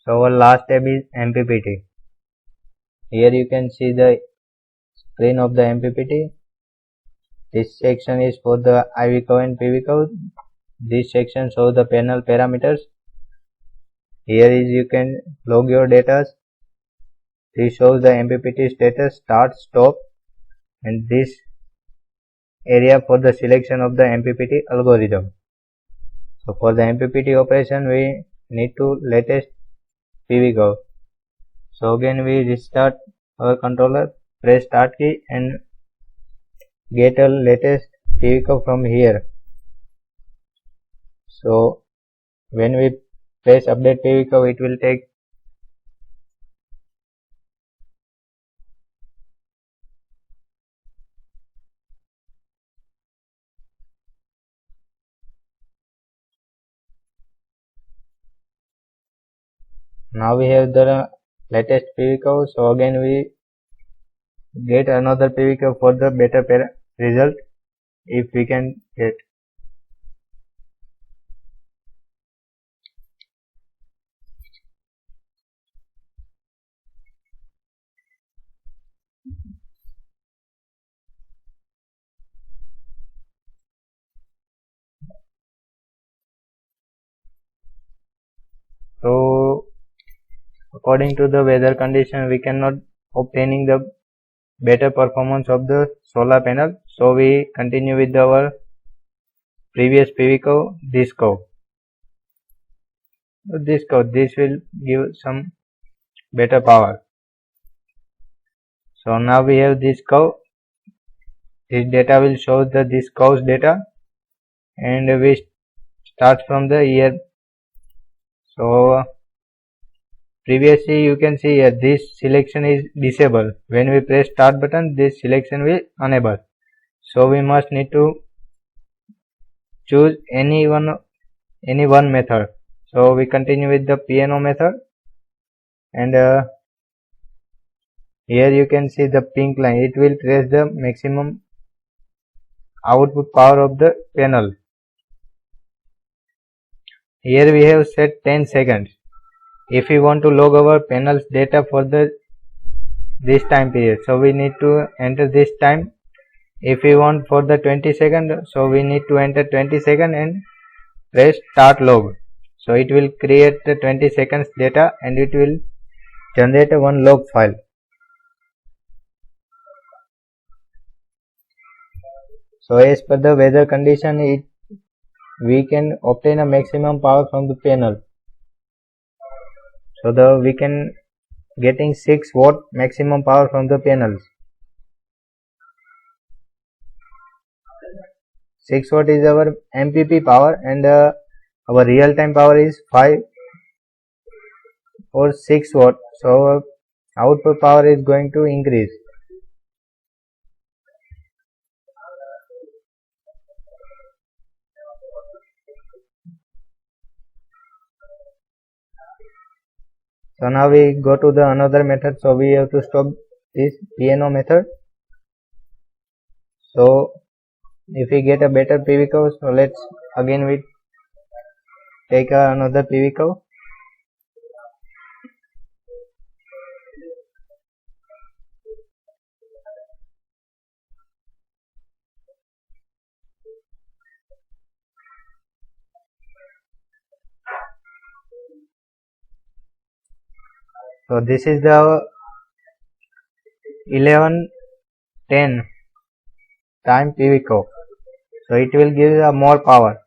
So our last tab is MPPT. Here you can see the screen of the MPPT. This section is for the IV curve and PV curve. This section shows the panel parameters. Here is you can log your data. This shows the MPPT status, start, stop, and this area for the selection of the MPPT algorithm. So for the MPPT operation we need to latest PV curve. So again we restart our controller, press start key and get a latest PV curve from here. So when we press update PV curve, it will take now we have the latest PV curve. So again we get another PV curve for the better result if we can get. So according to the weather condition we cannot obtaining the better performance of the solar panel, so we continue with our previous PV curve, this curve. This curve, this will give some better power. So now we have this curve. This data will show this curve's data, and we start from the year. So previously you can see here this selection is disabled. When we press start button, this selection will enable. So we must need to choose any one method. So we continue with the piano method, and here you can see the pink line. It will trace the maximum output power of the panel. Here we have set 10 seconds. If we want to log our panel's data for this time period, so we need to enter this time. If we want for the 20 second, so we need to enter 20 second and press start log. So it will create the 20 seconds data and it will generate a one log file. So as per the weather condition, we can obtain a maximum power from the panel. So we can getting 6 watt maximum power from the panels. 6 watt is our MPP power, and our real time power is 5 or 6 watt. So our output power is going to increase. So now we go to the another method. So we have to stop this piano method. So if we get a better PV curve, so let's again we take another PV curve. So this is the 11:10 time PV curve. So it will give more power.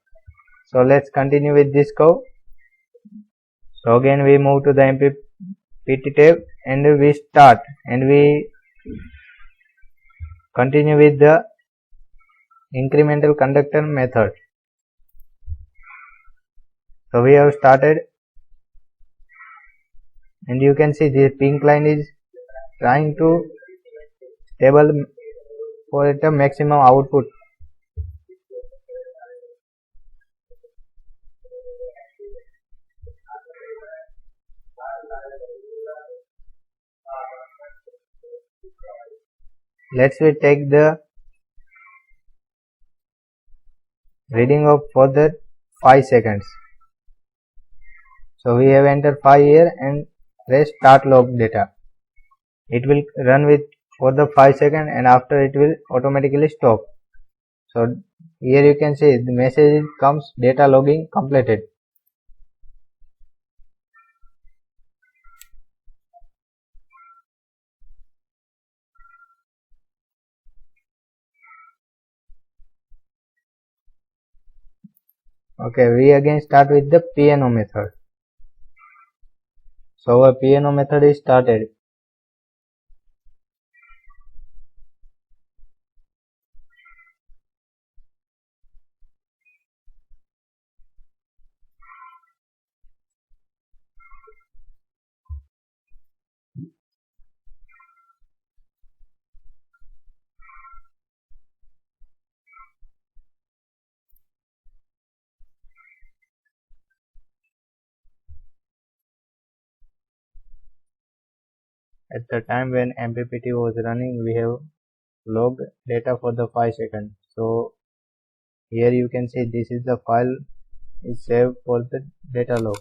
So let's continue with this curve. So again we move to the MPPT tab and we start, and we continue with the incremental conductor method. So we have started, and you can see the pink line is trying to stable for the maximum output. Let's we take the reading of for the 5 seconds. So we have entered 5 here and press start log data. It will run with for the 5 seconds and after it will automatically stop. So here you can see the message comes data logging completed. Okay, we again start with the piano method. So our piano method is started. At the time when MPPT was running, we have logged data for the 5 seconds. So here you can see this is the file is saved for the data log.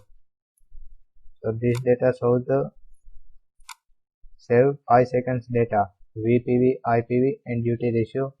So this data shows the saved 5 seconds data, VPV, IPV and duty ratio